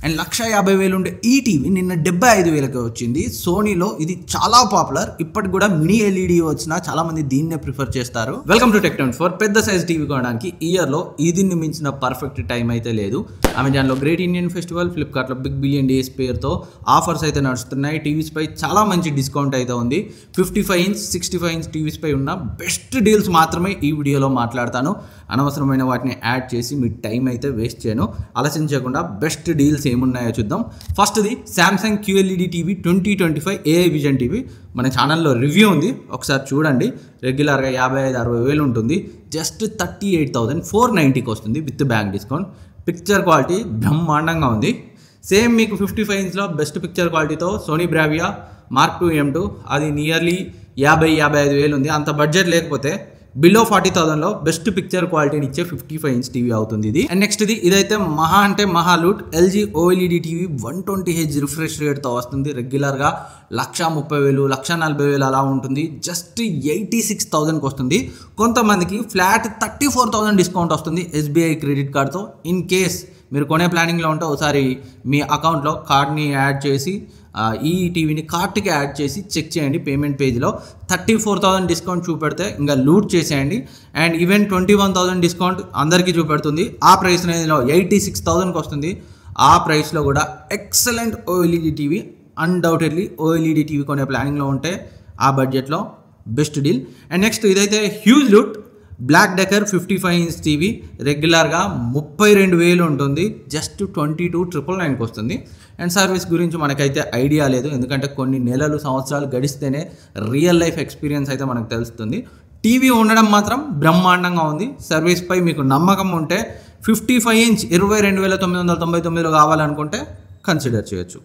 And 1,50,000 ఉండే ఈ TV నిన్న 75,000కి వచ్చింది. సోనీలో ఇది చాలా పాపులర్. ఇప్పటికి కూడా మినీ ఎల్ఈడి వచ్చినా చాలా మంది దీన్నే ప్రిఫర్ చేస్తారు. Welcome to Tech24. పెద్ద సైజ్ టీవీ కొనడానికి ఇయర్లో దీన్ని మించిన పర్ఫెక్ట్ టైం అయితే లేదు. అమెజాన్లో గ్రేట్ ఇండియన్ ఫెస్టివల్, ఫ్లిప్కార్ట్లో బిగ్ బిలియన్ డేస్ పేరుతో ఆఫర్స్ అయితే నడుస్తున్నాయి. టీవీస్ పై చాలా మంచి డిస్కౌంట్ అయితే ఉంది. 55 ఇంచ్ 65 ఇంచ్ టీవీస్ పై ఉన్న బెస్ట్ డీల్స్ మాత్రమే ఈ వీడియోలో మాట్లాడతాను. అనవసరమైన వాటిని యాడ్ చేసి మీ టైం అయితే వేస్ట్ చేయను. ఆలోచించకుండా బెస్ట్ డీల్స్ ఏమున్నాయో చూద్దాం. ఫస్ట్ది Samsung QLED TV 2025 AI vision TV. మన ఛానల్లో రివ్యూ ఉంది, ఒకసారి చూడండి. రెగ్యులర్గా 55,000-60,000 ఉంటుంది. జస్ట్ 38,490కి వస్తుంది with bank discount. Picture quality బ్రహ్మాండంగా ఉంది. సేమ్ మీకు 55 ఇంచ్లో బెస్ట్ పిక్చర్ క్వాలిటీతో Sony Bravia Mark II M2 అది నియర్లీ 50,000-55,000 ఉంది. అంత బడ్జెట్ లేకపోతే బిలో 40,000లో బెస్ట్ పిక్చర్ క్వాలిటీని ఇచ్చే 55 ఇంచ్ టీవీ అవుతుంది ఇది. అండ్ నెక్స్ట్ ఇదైతే మహా అంటే మహా లూట్ LG OLED టీవీ 120Hz రిఫ్రెష్ రేట్తో వస్తుంది. రెగ్యులర్గా 1,30,000 1,40,000 అలా ఉంటుంది. జస్ట్ 86,000కి వస్తుంది. కొంతమందికి ఫ్లాట్ 34,000 డిస్కౌంట్ వస్తుంది SBI క్రెడిట్ కార్డ్తో. ఇన్ కేస్ మీరు కొనే ప్లానింగ్లో ఉంటే ఒకసారి మీ అకౌంట్లో కార్డ్ని యాడ్ చేసి ఈ టీవీని కార్ట్కి యాడ్ చేసి చెక్ చేయండి. పేమెంట్ పేజ్లో 34,000 డిస్కౌంట్ చూపెడితే ఇంకా లూట్ చేసేయండి. అండ్ ఈవెన్ 21,000 డిస్కౌంట్ అందరికీ చూపెడుతుంది. ఆ ప్రైస్ రేంజ్లో 86,000కి వస్తుంది. ఆ ప్రైస్లో కూడా excellent OLED TV. Undoubtedly OLED TV కొనే ప్లానింగ్లో ఉంటే ఆ బడ్జెట్లో బెస్ట్ డీల్. అండ్ నెక్స్ట్ ఇదైతే huge loot. Black Decker 55 inch TV రెగ్యులర్గా 32,000 ఉంటుంది. జస్ట్ 22,999కి వస్తుంది. అండ్ సర్వీస్ గురించి మనకైతే ఐడియా లేదు, ఎందుకంటే కొన్ని నెలలు సంవత్సరాలు గడిస్తేనే రియల్ లైఫ్ ఎక్స్పీరియన్స్ అయితే మనకు తెలుస్తుంది. టీవీ ఉండడం మాత్రం బ్రహ్మాండంగా ఉంది. సర్వీస్పై మీకు నమ్మకం ఉంటే 55 ఇంచ్ 22,999లో కావాలనుకుంటే కన్సిడర్ చేయొచ్చు.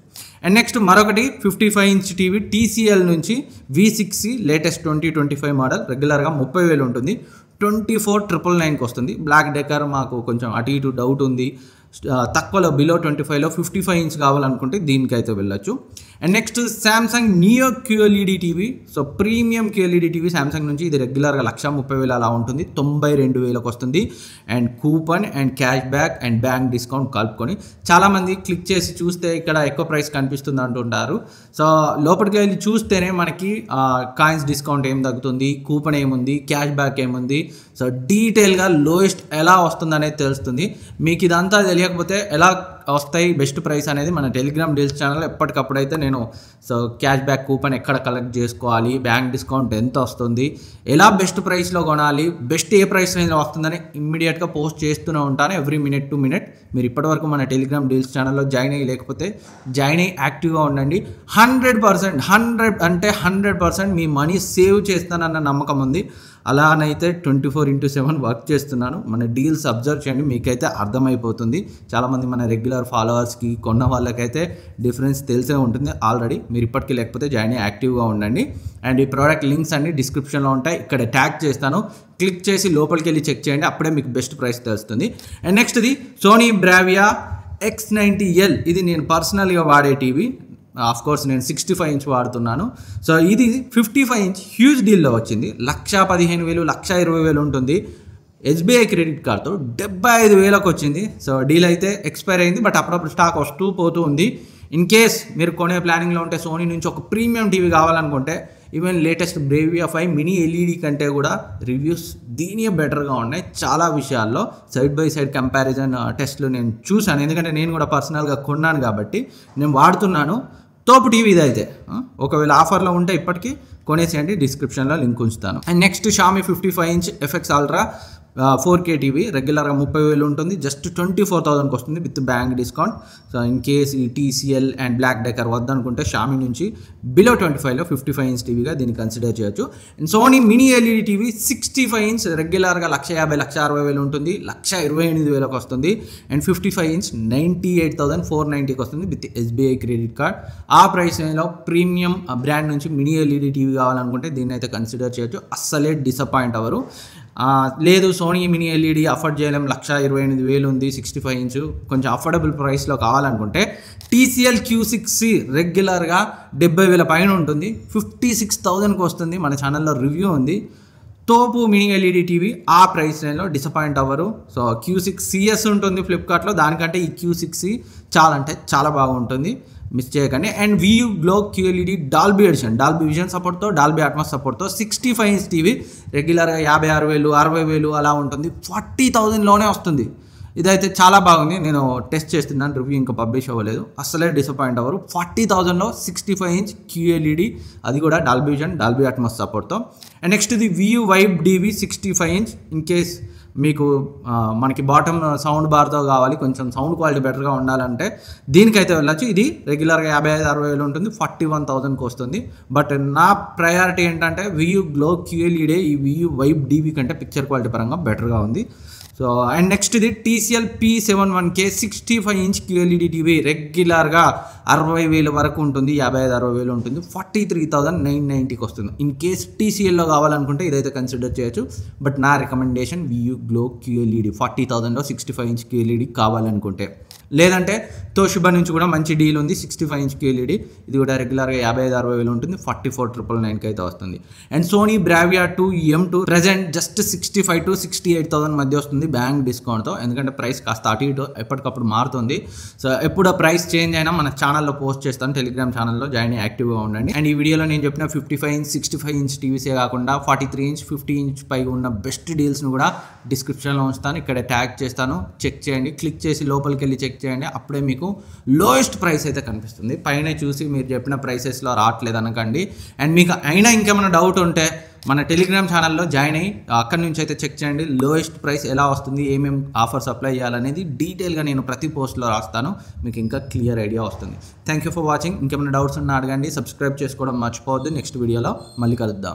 అండ్ నెక్స్ట్ మరొకటి 55 ఇంచ్ టీవీ TCL నుంచి V6 లేటెస్ట్ 2025 మోడల్ రెగ్యులర్గా 30,000 ఉంటుంది. 24,999కి వస్తుంది. బ్లాక్ డెకర్ మాకు కొంచెం అటు ఇటు డౌట్ ఉంది. తక్కువలో బిలో 25లో 55 ఇంచ్ కావాలనుకుంటే దీనికైతే వెళ్ళొచ్చు. And next Samsung neo QLED TV. So premium QLED TV Samsung నుంచి ఇది రెగ్యులర్గా 1,30,000 అలా ఉంటుంది. 92,000కి వస్తుంది. And coupon and cash back and bank discount కలుపుకొని చాలామంది క్లిక్ చేసి చూస్తే ఇక్కడ ఎక్కువ ప్రైస్ కనిపిస్తుంది అంటుంటారు. సో లోపలికి వెళ్ళి చూస్తేనే మనకి కాయిన్స్ డిస్కౌంట్ ఏం తగ్గుతుంది, కూపన్ ఏముంది, క్యాష్ బ్యాక్ ఏముంది, సో డీటెయిల్గా లోయెస్ట్ ఎలా వస్తుంది అనేది తెలుస్తుంది. మీకు ఇదంతా తెలియకపోతే ఎలా వస్తాయి బెస్ట్ ప్రైస్ అనేది మన టెలిగ్రామ్ డీల్స్ ఛానల్ ఎప్పటికప్పుడైతే నేను సో క్యాష్ బ్యాక్ కూపన్ ఎక్కడ కలెక్ట్ చేసుకోవాలి, బ్యాంక్ డిస్కౌంట్ ఎంత వస్తుంది, ఎలా బెస్ట్ ప్రైస్లో కొనాలి, బెస్ట్ ఏ ప్రైస్ రేంజ్లో వస్తుందని ఇమ్మీడియట్గా పోస్ట్ చేస్తూనే ఉంటాను ఎవ్రీ మినిట్ టు మినిట్. మీరు ఇప్పటివరకు మన టెలిగ్రామ్ డీల్స్ ఛానల్లో జాయిన్ అయ్యి లేకపోతే జాయిన్ అయ్యి యాక్టివ్గా ఉండండి. 100% మీ మనీ సేవ్ చేస్తానన్న నమ్మకం ఉంది. అలానైతే 24/7 వర్క్ చేస్తున్నాను. మన డీల్స్ అబ్జర్వ్ చేయండి, మీకైతే అర్థమైపోతుంది. చాలామంది మన రెగ్యులర్ ఫాలోవర్స్కి కొన్న వాళ్ళకైతే డిఫరెన్స్ తెలిసే ఉంటుంది ఆల్రెడీ. మీరు ఇప్పటికీ లేకపోతే జాయిన్ అయ్యి యాక్టివ్గా ఉండండి. అండ్ ఈ ప్రోడక్ట్ లింక్స్ అన్ని డిస్క్రిప్షన్లో ఉంటాయి, ఇక్కడ ట్యాగ్ చేస్తాను. క్లిక్ చేసి లోపలికి వెళ్ళి చెక్ చేయండి, అప్పుడే మీకు బెస్ట్ ప్రైస్ తెలుస్తుంది. అండ్ నెక్స్ట్ది సోనీ బ్రావియా X90L. ఇది నేను పర్సనల్గా వాడే టీవీ. ఆఫ్కోర్స్ నేను 65 ఇంచ్ వాడుతున్నాను. సో ఇది 55 ఇంచ్ హ్యూజ్ డీల్లో వచ్చింది. 1,15,000 1,20,000 ఉంటుంది. SBI క్రెడిట్ కార్డ్తో 75,000కి వచ్చింది. సో డీల్ అయితే ఎక్స్పైర్ అయింది, బట్ అప్పుడప్పుడు స్టాక్ వస్తూ పోతూ ఉంది. ఇన్ కేస్ మీరు కొనే ప్లానింగ్లో ఉంటే సోనీ నుంచి ఒక ప్రీమియం టీవీ కావాలనుకుంటే even latest Bravia 5 mini LED కంటే కూడా రివ్యూస్ దీనియే బెటర్గా ఉన్నాయి. చాలా విషయాల్లో సైడ్ బై సైడ్ కంపారిజన్ టెస్ట్లు నేను చూశాను, ఎందుకంటే నేను కూడా పర్సనల్గా కొన్నాను కాబట్టి నేను వాడుతున్నాను. తోపు టీవీ ఇదైతే ఒకవేళ ఆఫర్లో ఉంటే ఇప్పటికీ కొనేసేయండి, డిస్క్రిప్షన్లో లింక్ ఉంచుతాను. And next Xiaomi 55 inch FX Ultra 4K TV రెగ్యులర్గా 30,000 ఉంటుంది. జస్ట్ 24,000కి వస్తుంది with bank discount. So in case ఈ TCL అండ్ బ్లాక్ డెకర్ వద్దనుకుంటే షామీ నుంచి బిలో 25లో 55 ఇంచ్ టీవీగా దీన్ని కన్సిడర్ చేయొచ్చు. And Sony mini LED TV 65 inch రెగ్యులర్గా 1,50,000 1,60,000 ఉంటుంది. 1,28,000కి వస్తుంది. అండ్ 55 ఇంచ్ 98,490కి వస్తుంది విత్ SBI క్రెడిట్ కార్డ్. ఆ ప్రైస్ రేంజ్లో ప్రీమియం బ్రాండ్ నుంచి మినీ LED టీవీ కావాలనుకుంటే దీన్ని అయితే కన్సిడర్ చేయొచ్చు. అస్సలే డిసప్పాయింట్ అవ్వరు. లేదు సోనీ మినీ LED అఫోర్డ్ చేయలేం, 1,28,000 ఉంది, 65 ఇంచు కొంచెం అఫోర్డబుల్ ప్రైస్లో కావాలనుకుంటే TCL Q6 రెగ్యులర్గా 70,000 పైన ఉంటుంది. 56,000కి వస్తుంది. మన ఛానల్లో రివ్యూ ఉంది. తోపు మినీ ఎల్ఈడి టీవీ ఆ ప్రైస్ రేంజ్లో డిసప్పాయింట్ అవ్వరు. సో Q6CS ఉంటుంది ఫ్లిప్కార్ట్లో, దానికంటే ఈ Q6C చాలా అంటే చాలా బాగుంటుంది, మిస్ చేయకండి. And VU Glow QLED Dolby edition, Dolby vision సపోర్ట్తో, డాల్బీ అట్మాస్ సపోర్ట్తో 65 ఇంచ్ టీవీ రెగ్యులర్గా 56,000 60,000 అలా ఉంటుంది, 40,000లోనే వస్తుంది. ఇదైతే చాలా బాగుంది. నేను టెస్ట్ చేస్తున్నాను, రివ్యూ ఇంకా పబ్లిష్ అవ్వలేదు. అసలే డిసప్పాయింట్ అవ్వరు. 40,000లో 65 ఇంచ్ QLED, అది కూడా డాల్బీ విజన్ డాల్బీ అట్మాస్ సపోర్ట్తో. అండ్ నెక్స్ట్ ఇది VU Vibe DV 65 inch. In case మీకు మనకి బాటమ్ సౌండ్ బార్తో కావాలి, కొంచెం సౌండ్ క్వాలిటీ బెటర్గా ఉండాలంటే దీనికైతే వెళ్ళచ్చు. ఇది రెగ్యులర్గా 55,000 ఉంటుంది, 41,000కి వస్తుంది. బట్ నా ప్రయారిటీ ఏంటంటే VU Glow QLED ఈ VU Vibe DV కంటే పిక్చర్ క్వాలిటీ పరంగా బెటర్గా ఉంది. సో అండ్ నెక్స్ట్ ఇది TCL P71K 65 inch QLED TV రెగ్యులర్గా 60,000 వరకు ఉంటుంది, 55,000-60,000 ఉంటుంది, 43,990కి వస్తుంది. ఇన్ కేస్ TCLలో కావాలనుకుంటే ఇదైతే కన్సిడర్ చేయొచ్చు. బట్ నా recommendation VU Glow QLED 40,000లో 65 inch QLED కావాలనుకుంటే. లేదంటే తోషిబా నుంచి కూడా మంచి డీల్ ఉంది, 65 ఇంచ్ QLED, ఇది కూడా రెగ్యులర్గా 55,000-60,000 ఉంటుంది, 44,999కి అయితే వస్తుంది. And Sony Bravia 2 M2 present just 65,000 to 68,000 మధ్య వస్తుంది బ్యాంక్ డిస్కౌంట్తో, ఎందుకంటే ప్రైస్ కాస్త అటు ఇటు ఎప్పటికప్పుడు మారుతుంది. సో ఎప్పుడు ఆ ప్రైస్ చేంజ్ అయినా మన ఛానల్లో పోస్ట్ చేస్తాను, టెలిగ్రామ్ ఛానల్లో జాయిన్ యాక్టివ్గా ఉండండి. అండ్ ఈ వీడియోలో నేను చెప్పిన 55 ఇంచ్ 65 ఇంచ్ టీవీసే కాకుండా 43 ఇంచ్ 50 ఇంచ్ పైగా ఉన్న బెస్ట్ డీల్స్ను కూడా డిస్క్రిప్షన్లో ఉంచుతాను, ఇక్కడ ట్యాగ్ చేస్తాను, చెక్ చేయండి. క్లిక్ చేసి లోపలికి వెళ్ళి చెక్ చేయండి, అప్పుడే మీకు లోయెస్ట్ ప్రైస్ అయితే కనిపిస్తుంది. పైన చూసి మీరు చెప్పిన ప్రైసెస్లో రావట్లేదు అనకండి. అండ్ మీకు అయినా ఇంకేమైనా డౌట్ ఉంటే మన టెలిగ్రామ్ ఛానల్లో జాయిన్ అయ్యి అక్కడి నుంచి అయితే చెక్ చేయండి, లోయెస్ట్ ప్రైస్ ఎలా వస్తుంది, ఏమేమి ఆఫర్స్ అప్లై చేయాలనేది డీటెయిల్గా నేను ప్రతి పోస్ట్లో రాస్తాను, మీకు ఇంకా క్లియర్ ఐడియా వస్తుంది. Thank you for watching. ఇంకేమైనా డౌట్స్ ఉన్నా అడగండి, సబ్స్క్రైబ్ చేసుకోవడం మర్చిపోవద్దు. నెక్స్ట్ వీడియోలో మళ్ళీ కలుద్దాం.